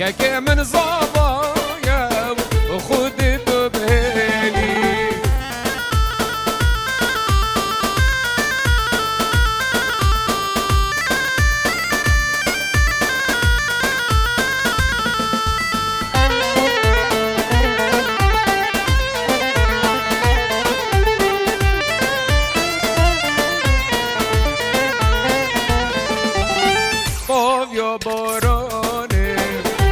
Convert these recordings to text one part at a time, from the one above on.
ياك من صبايا وخدت بهالي طاب يا باراني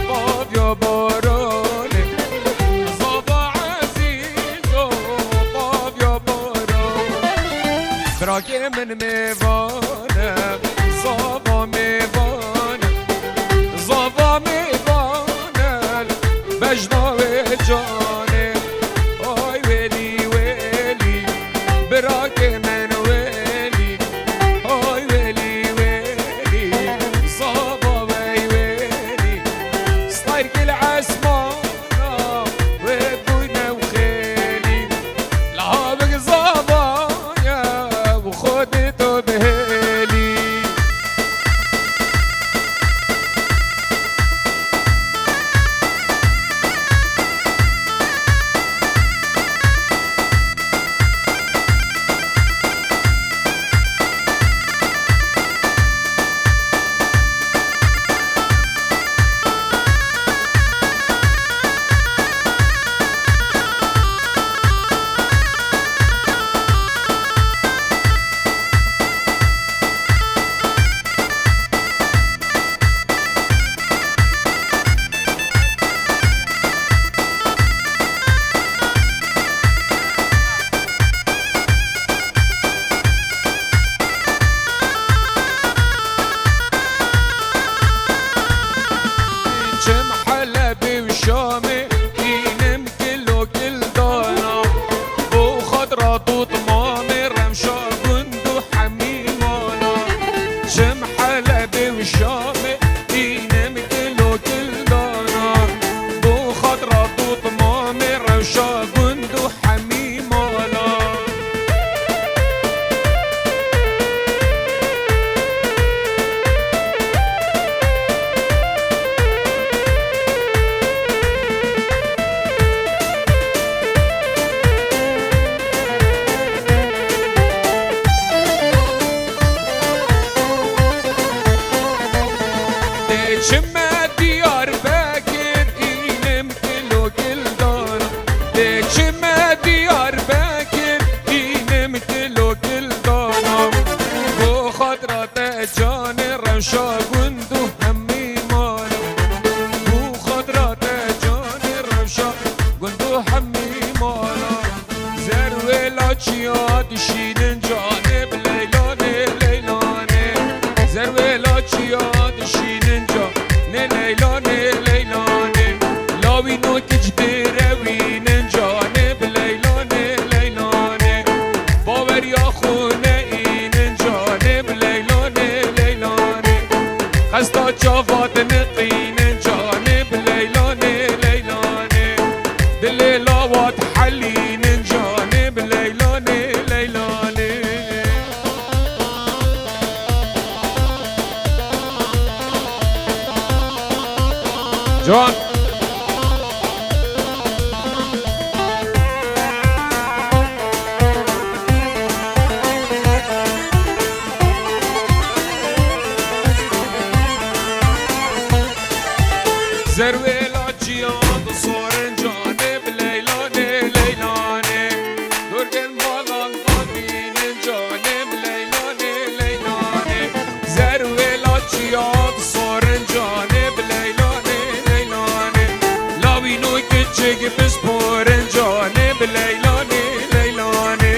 طاب يا باراني صبا عزيزو طاب يا باراني براكي من ميفانا صبا ميفانا صبا ميفانا بجنا وجاني اي ويلي ويلي براكي من ويلي اي ويلي ويلي صبا ويلي صاير كل عسمانا وبونا وخيلي لهابك صبايا وخدته بهالي شم حلبي وشامي ينم كله كل دانا بو خضرة توت مامي رمشا بندو حميمانا شم حلبي وشامي ينم كله كل دانا بو خضرة توت مامي رمشا بندو حميمانا شما ديار باكر ينم كله كل دانا شما ديار باكر ينم كله كل دانا بو خضرة تاجان رمشا قندو همي مانا بو خضرة تاجان رمشا قندو همي مانا زروي لاتشيات شيدن جانب ليلاني ليلاني زروي لاتشيات شيدن ليلاني ليلاني لاوي نوتج براوي ننجانب ليلاني ليلاني باور يا خوني ننجانب ليلاني ليلاني خستا جافات نقي ننجانب ليلاني ليلاني دليلاوات حلي ننجانب ليلاني ليلاني جوان زروي لاجيان صورن جانب ليلاني ليلاني درجن مالان قادين جانب ليلاني ليلاني زروي لاجيان صورن جانب ليلاني ليلاني لاوي نوك تجيك بسبورن جانب ليلاني ليلاني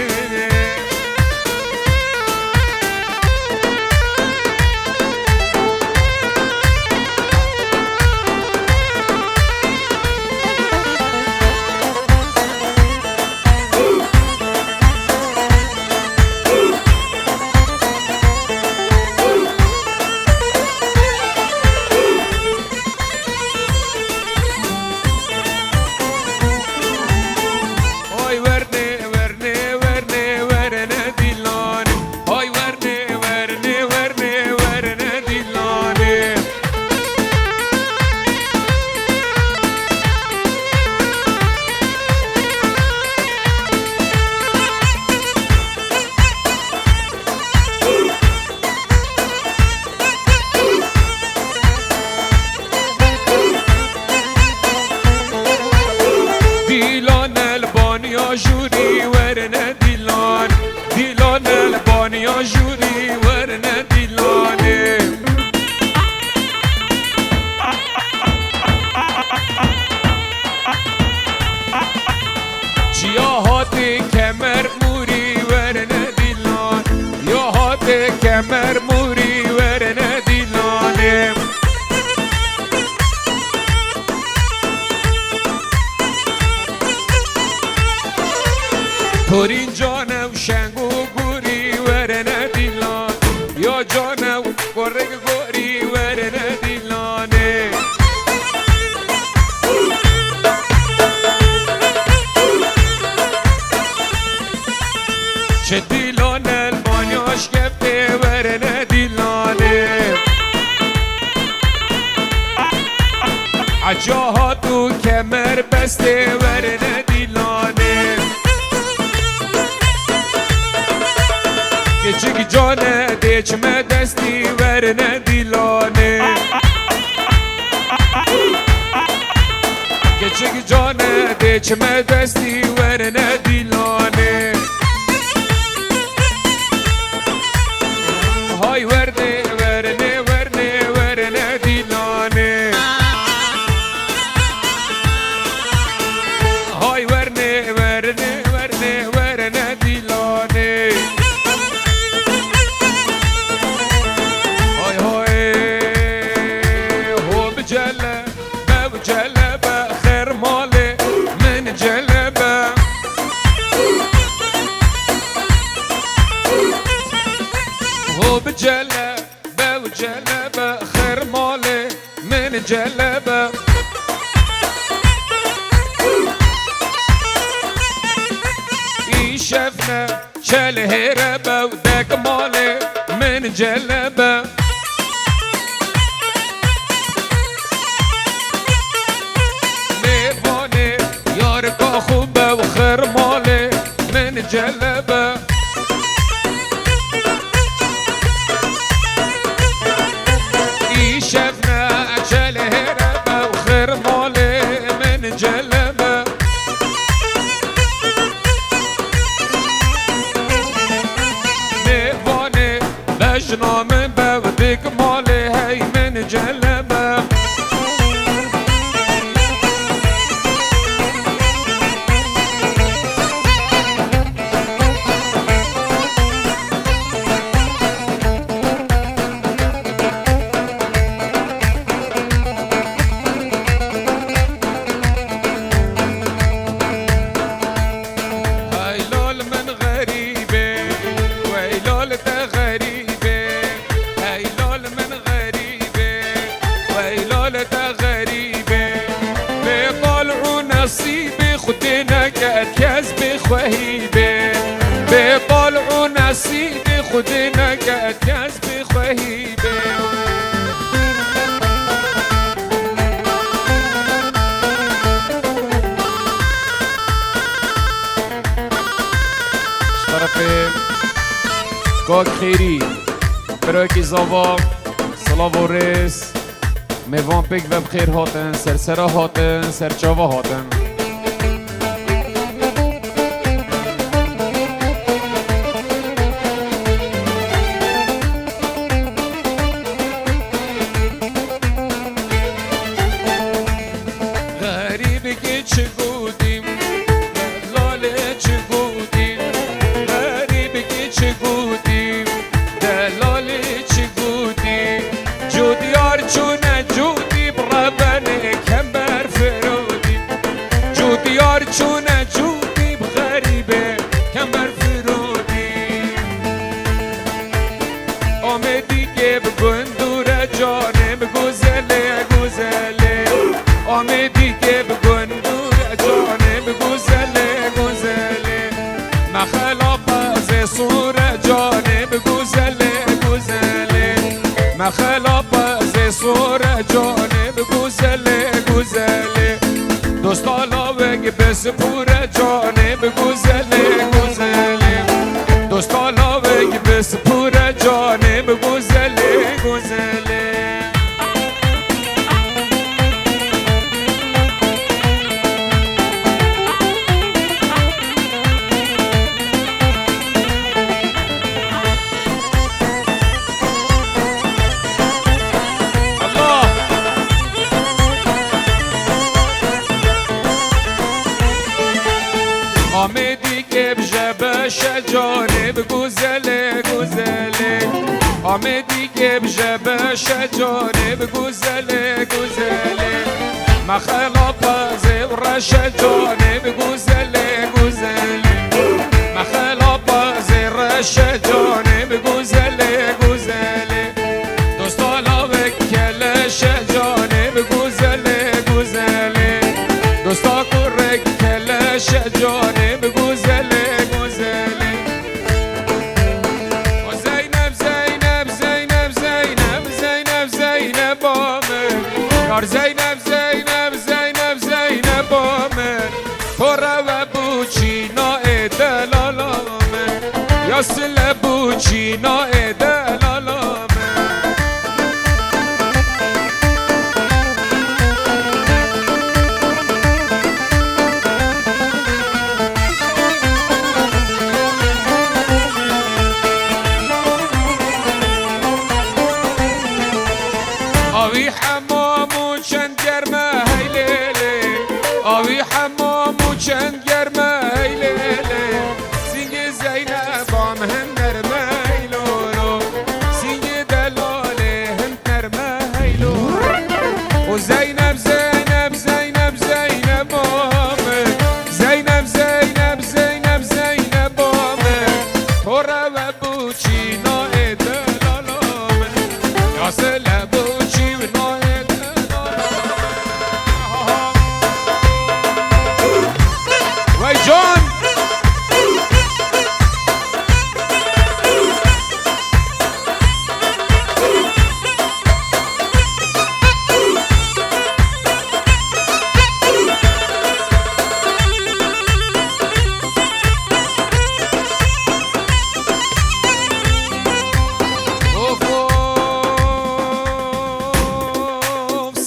البانیا جوری ورنه دیلان دیلان البانیا جوری ورنه دیلانه چیا هاتی کمر موری ورنه دیلان یا هاتی کمر موری ورنه دیلانه تورین جانم شنگو گوری ورنه دیلان یا جانم گرگ گوری ورنه دیلانه چه دیلان البانیاش گفته ورنه دیلانه عجاها تو کمر بسته ورنه دیلانه کچک جانه دیچمه دستی ورنه دیلانه کچک جانه دیچمه دستی ورنه دیلانه های ورنه ورنه ورنه ورنه دیلانه های ورنه ورنه ورنه ورنه دیلانه های های هو بجله بجلبه خیر ماله من جلبه هو بجلبه وجلبه خیر ماله من جلبه ای شفنه شل هربه و دک ماله من جلبه میوانه یار کا خوبه و خیر ماله من جلبه ای شفنه شل هربه و خیر ماله من جلبه میوانه بجنامه به و دک ماله هی من جلبه هیلال من غریبه و هیلال تا غریبه هیلال من غریبه و هیلال تا غریبه به طالع نصیب خود نکرد کس بخوهیبه به طالع نصیب خود نکرد کس بخوهیبه طرف کاک خیری برای که زاوا سلاو و ریس میوان پک و بخیر هاتن سرسرا هاتن سرچاوا هاتن غریب که چه گودیم لاله چه گودیم غریب که چه گودیم دلاله چه گودیم جودیار چونه جودی برابنه کمبر فرودیم جودیار چونه جودی غریبه کمبر فرودیم آمدی که بگندور جانم گزله گزله آمدی که بگندور جانم گزله گزله مخلاق از سور جانب گزله گزله مخلاق از سور جانب گزله گزله دوستالا وگ بس پور جانب گزله گزله دوستالا وگ بس پور جانب گزله گزله جانب گوزله گوزله آمدی که بجبش جانب گوزله گوزله مخلا بازه ورش جانب گوزله گوزله مخلا بازه رش جانب گوزله گوزله دوستالا وکلش جانب گوزله گوزله دوستا کرک کلش جانب گوزله گوزله و زینب زینب زینب زینب زینب زینب آمد یار زینب زینب زینب زینب آمد پر و بوچینا دلال آمد یاسل بوچینا دلال آمد آوی حمام و چند گرمه هی لیلی آوی حمام و چند گرمه هی لیلی سینگ زینب هم نرمه هی لولو سینگ دلاله هم نرمه هی لولو و زینب زینب زینب زینب آمد زینب زینب زینب زینب آمد پر و بوچینا دلال آمد یاسل جان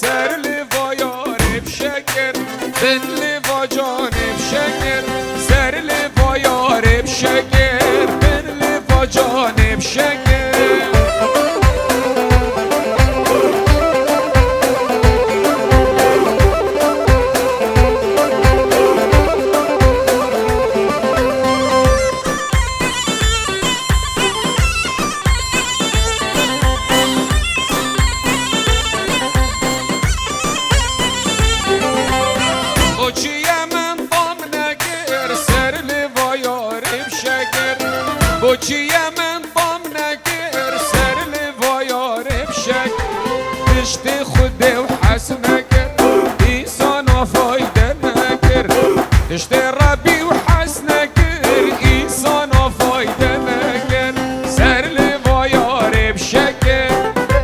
سر لیوایار بشکر بن لیوا جانب شکر سر لیوا یارب شکر بن لیوا جانب شکر بوچی من بام نگر سر لیوایار بشک پشت خود و حس نگر ایسان و فایده نگر پشت ربی و حس نگر ایسان و فایده نگر سر لیوایار بشک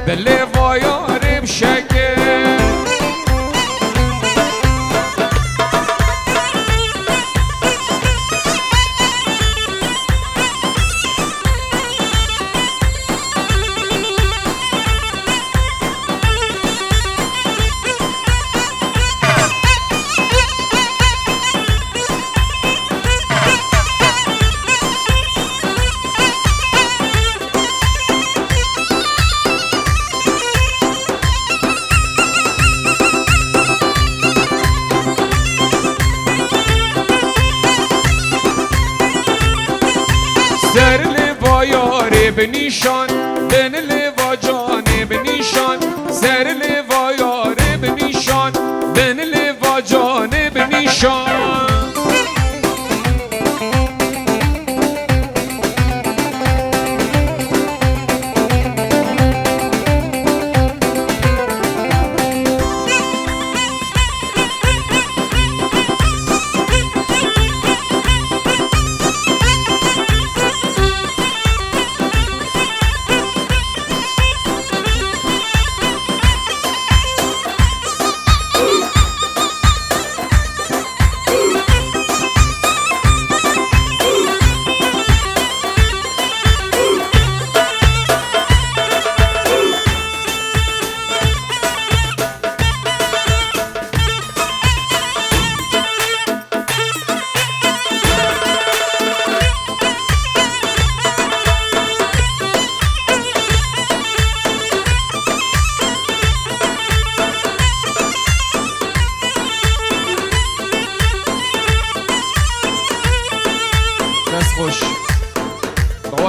به لیوایار بشک سر لیوا یارب نیشان بن لیوا جانب نیشان سر لیوا یارب نیشان بن لیوا جانب نیشان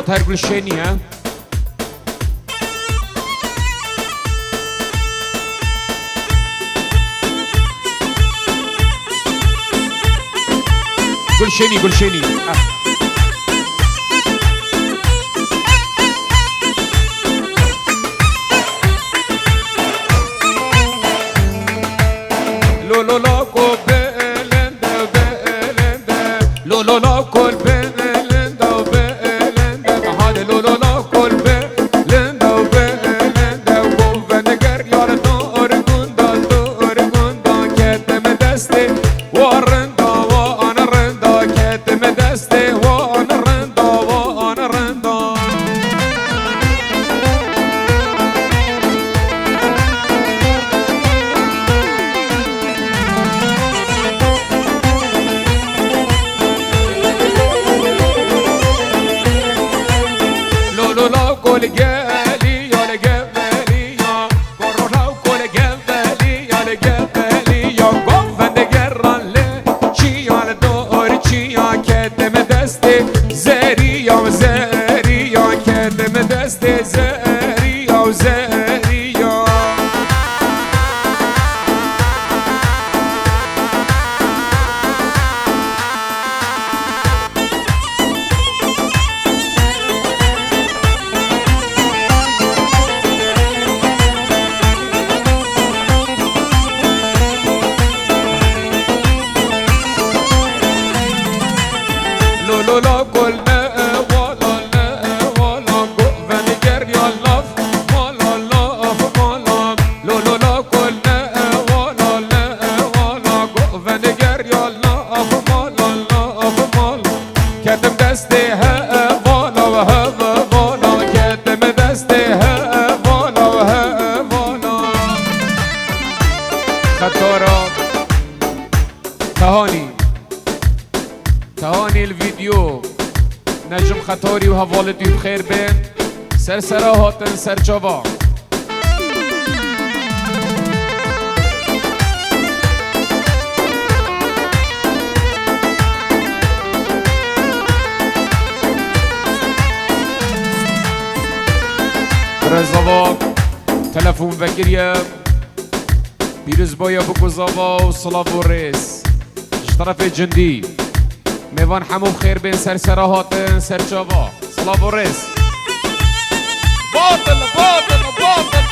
صوت هر گلشینیه گلشینی گلشینی لو لو لو کو بلنده بلنده لو لو لو کل بلنده و بلنده هاده لو لو لو کل بلنده و بلنده و گوونگر یار دور گوندا کتم دسته و رندا و آن رندا کتم دسته و آن رندا و آن رندا كل جالي يا لجبالي يا كورونا وكل جبالي يا لجبالي يا قفن جران لشي على دور شي يا كتم دستي زاري يا زاري يا كتم دستي زاري يا زاري يا لو لا قلنا ولا لا ولا قفن جر يا لف ولا لف ولا لو لا قلنا ولا لا ولا قفن جر يا لف ولا لف ولا كتم دستي ها ولا وها ولا كتم دستي ها ولا وها ولا خطورة تهاني الفيديو نجم خطوري وهفالتي بخير بين سرسرا هاتن سرچاوا رزاوا تلفون وكريا بيرز بايا بكوزاوا وصلاف وريس طرف جندي میوان همو بخیر بین سرسرا هاتن سرچاوا صلاف و رس باطل باطل باطل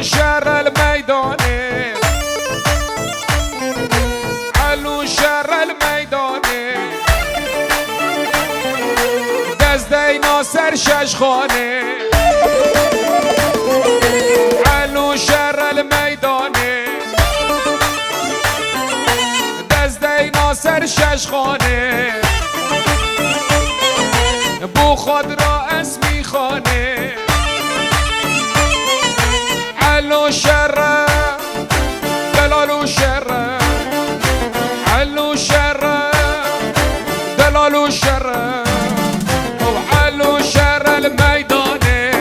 شر الميداني علو شر الميداني دزدي ناصر ششخاني علو شر الميداني دزدي ناصر ششخاني بو خود را اسمی خانه علو شر دلالو شر علو شر دلالو شر وعلو شر الميداني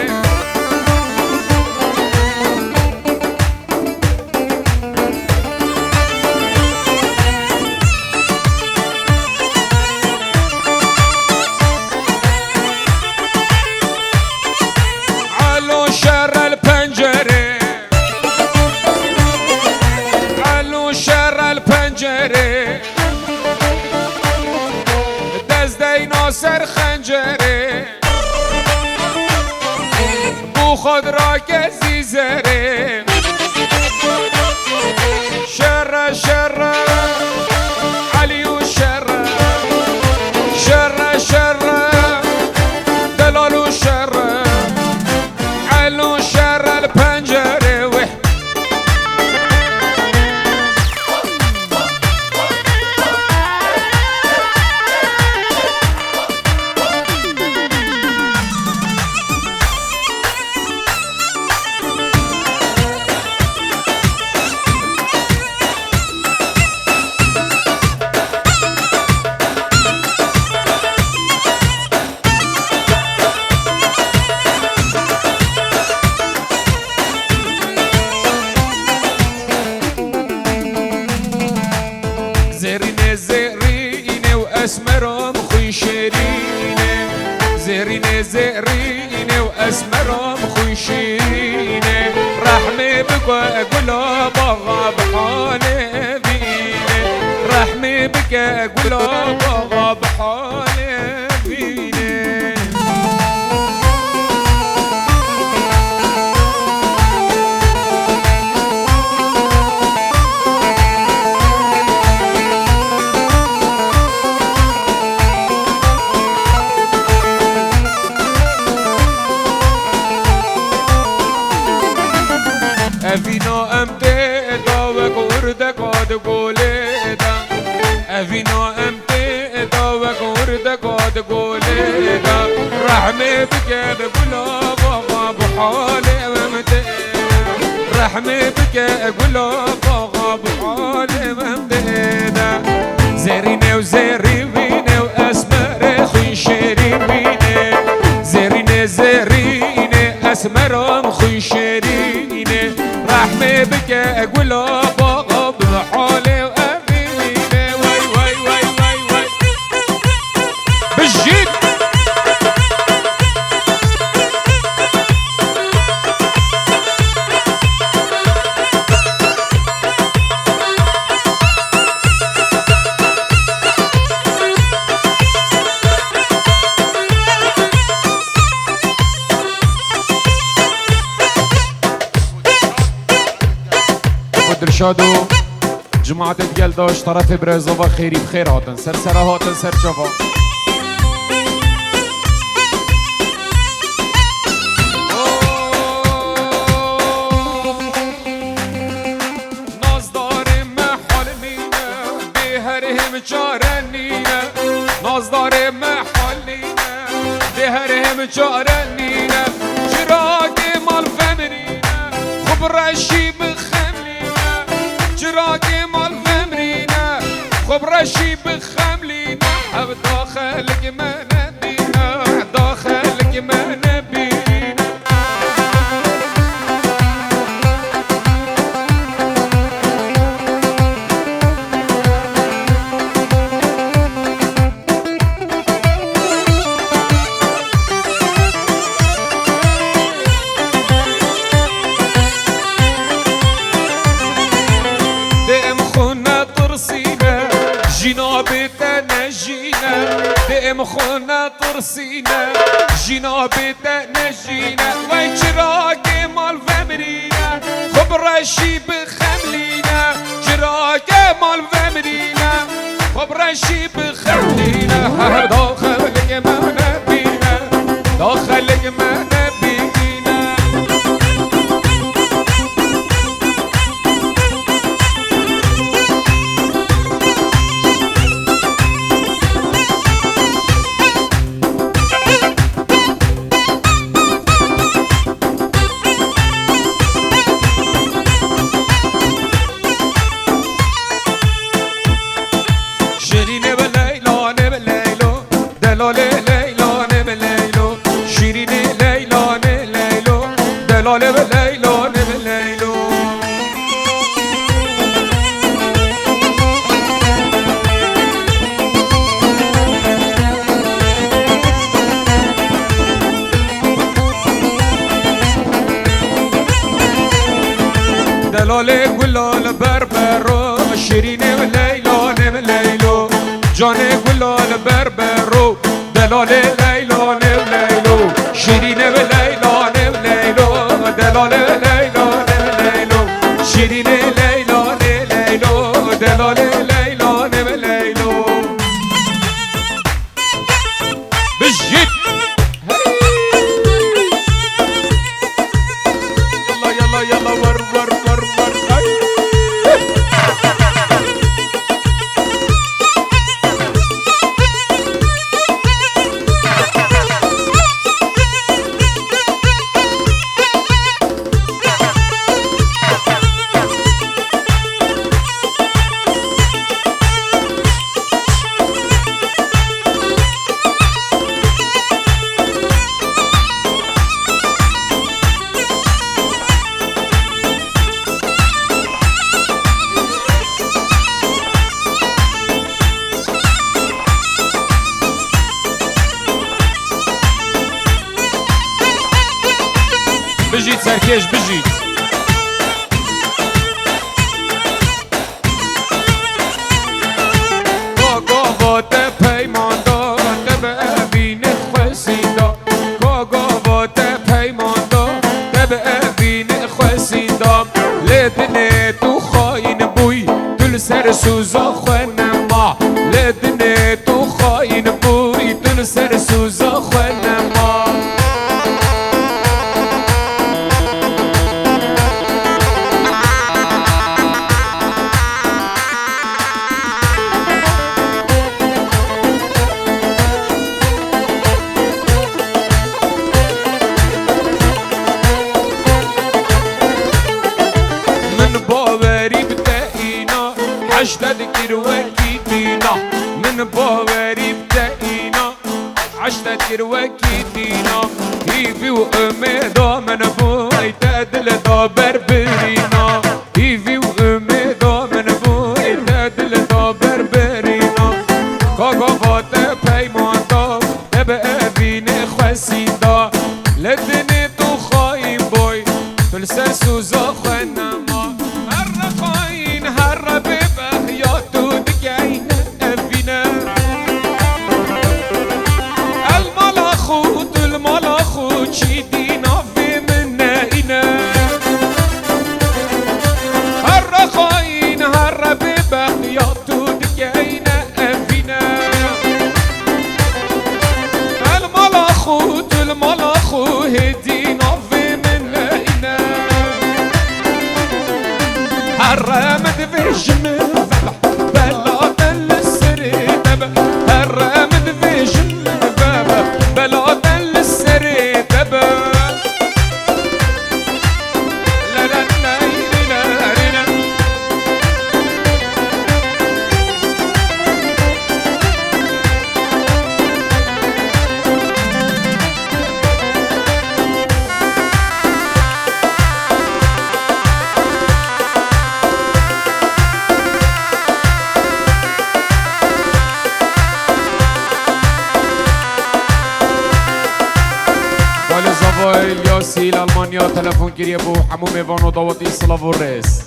علو شر البنجري دزدی ناصر خنجره بو خود را کسی زره شر شر علی و شر شر شر دلال و شر علو شر الپنجره زرينة وأسمرهم خشينة رحمي بك أقول بغى بحالي بيني رحمي بك أقول بغى بحالي بيني أفينا أمتي داوك وردك عاد قوليدا أفينا أمتي داوك وردك عاد قوليدا رحمي بك بقولا بغى بحالي ومتي رحمي بك أقولا بغى بحالي ومتيدا زريني وزريني وأسمر خنشريني زريني زريني أسمر خنشريني رحمي بك أقول بغى بحالي وأميني وي وي وي وي وي بالجيب درشادو جماعة الجلداش طرف برزوفا خيري بخير هاتن سر هاتن سر شفا نازدار محال نينا بهرهم چارنينا نازدار محال نينا بهرهم چارنينا چراغ مال فمرينا خبرشي بخملينا چراغ مال فمرينا خبرشي بخملينا حب داخلك ما نبينا داخلك ما نبينا دائم خونا ترسينا جنابي تنجينا وي چراغ مال فمرينا خبرشي بخملينا چراغ مال فمرينا خبرشي بخملينا داخلك ما نبينا داخلك ما نبينا دلالي قلال بربرو شيريني وليلى ليلو جاني قلال بربرو دلالي ليلى وليلو شيريني وليلى ليلو دلالي ليلى ليلو شيريني ليلى ليلو دلالي ليلى ليلو بالجد يلا يلا يلا ور ور ور ور برکش بجید گاگاوات پیمان دار دب اوین خوزین دار گاگاوات پیمان دار دب اوین خوزین دار لدنه تو خاین بوی دل سر سوزا خونما لدنه تو خاین بوی دل سر سوزا خونما عشتد كروكي دينا من باوري بتاعينا عشتد كروكي دينا هيفي وأميدا من بوي تدل دابر برينا هيفي وأميدا من بوي تدل دابر برينا كاغاوات پیمان دا تبقى بين خوسين دا لدني تو خاين بوي تلسر سوزا خنما هر خاين هر ببه چیدینا فی من اینا هر خاین هر ببخیات تو دیگه اینا افینا الملاخو هدینا فی من اینا هر مدفشن بلا دل سری دب هر مدفشن بلا دل سری الیاسی لالمانیا تلفن گیریه بو همو میوان و دعوت ایسلاو و رس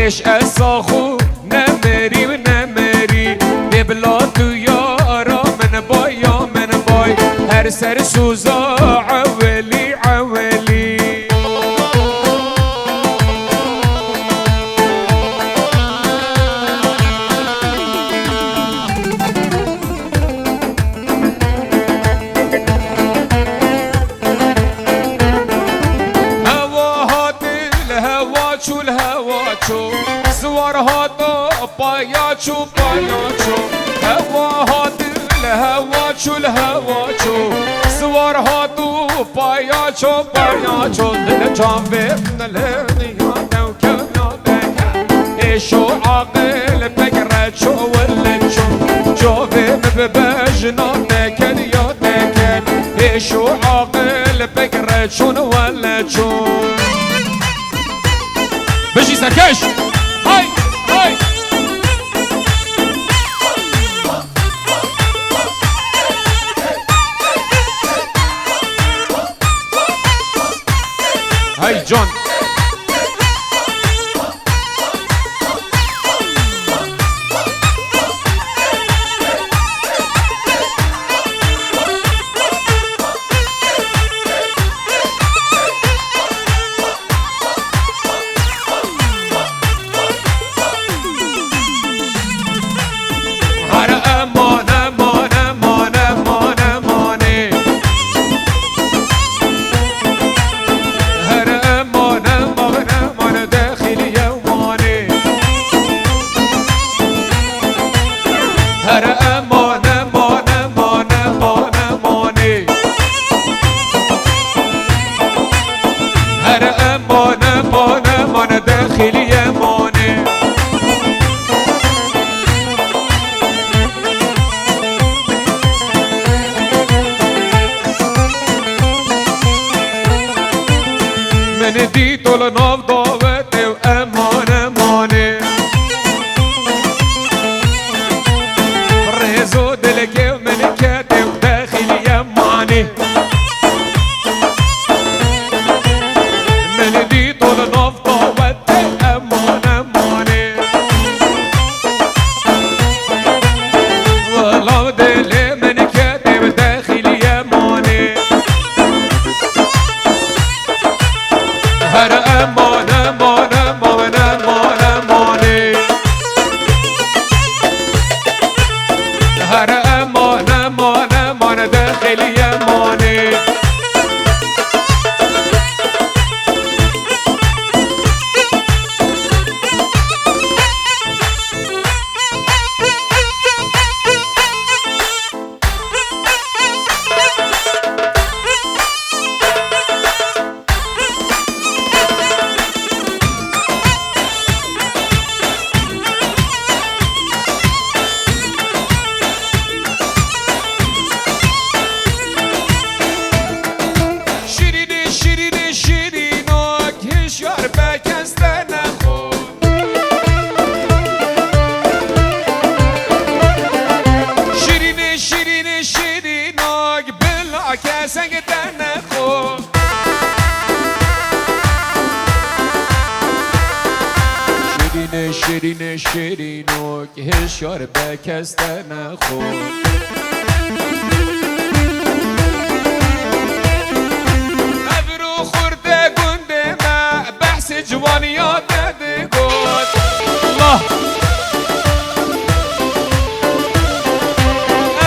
ايش الصاخو نمري ونمري ببلاد يارا من باي يا من باي هر سر سوزا عولي عولي شو الهوا شو زوار هاتو بايا شو بايا شو هوا هات الهوا شو الهوا شو زوار هاتو بايا شو بايا شو دل جانبه نلني هاتو كمياتك ايشو عاقل بقرة شو ولد شو جوبه مببجناتك الياتك ايشو عاقل بقرة شو ولد شو بجي سركش هاي هاي هاي جون من ديتو لناف ضاوتي وامان اماني ريزو دلكي ومن كاتي وداخل يماني من ديتو لناف ضاوتي امان اماني والله دلي من كاتي وداخل يماني هر امان امان امان امان اماني هر امان امان امان داخل يماني شیرین شیرینو که هشیار به کس نخور ابرو خورده گنده ما بحث جوانیات نده گود الله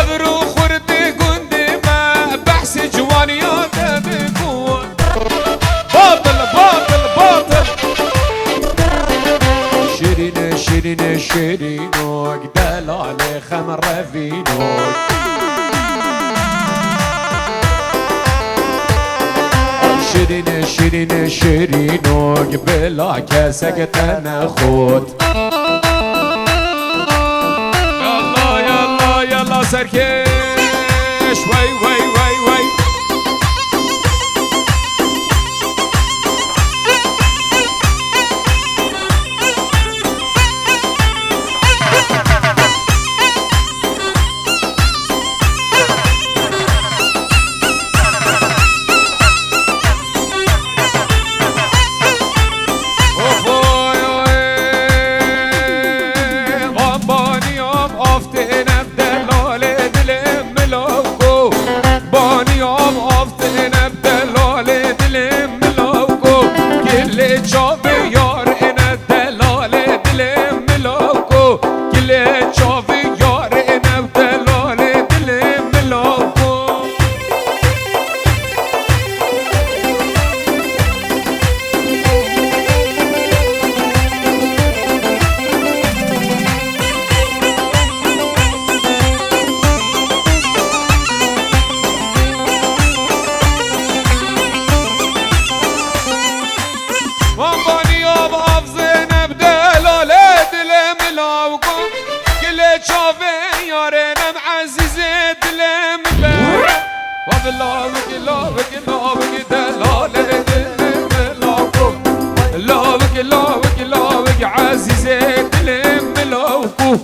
ابرو خورده گنده ما بحث جوانیات نده گود باطل باطل باطل شیرین شیرین شیرینوک دلال خمر رفینوک شیرین شیرین شیرینوک بلا کسک تن خود یالا یالا یالا سرکش وی وی وی وی لاوك لاوك لاوك دلالة لاوكو لاوك لاوك لاوك عزيزة تلم لاوكو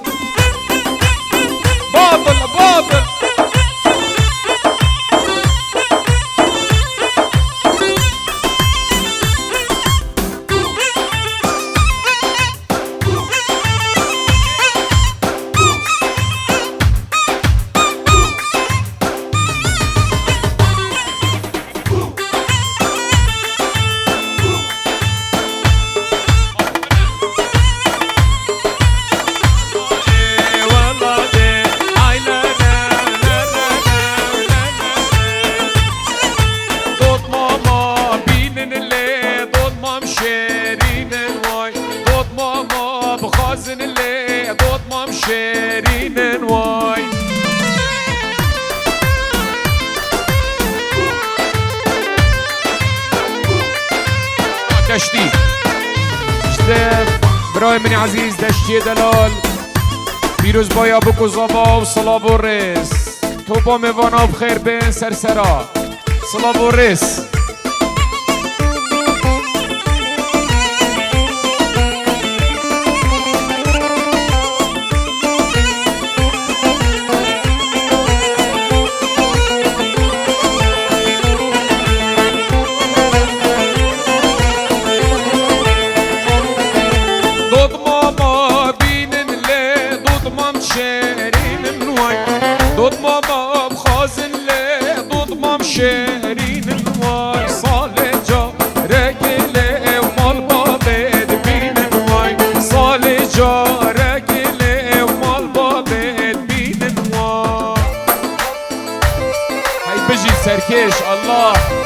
باطل باطل شيرين واي دشتي شتف برای منی عزیز دشتی دلال پیروز بایا بکو زبا و صلاب و رس تو با میوانا بخیر بین سرسرا صلاب و رس ضد ماما بخازن لي ضد مام شيرين واي صالجا رجلي ومال بابد بين واي صالجا رجلي ومال بابد بين واي هاي بجي سركيش الله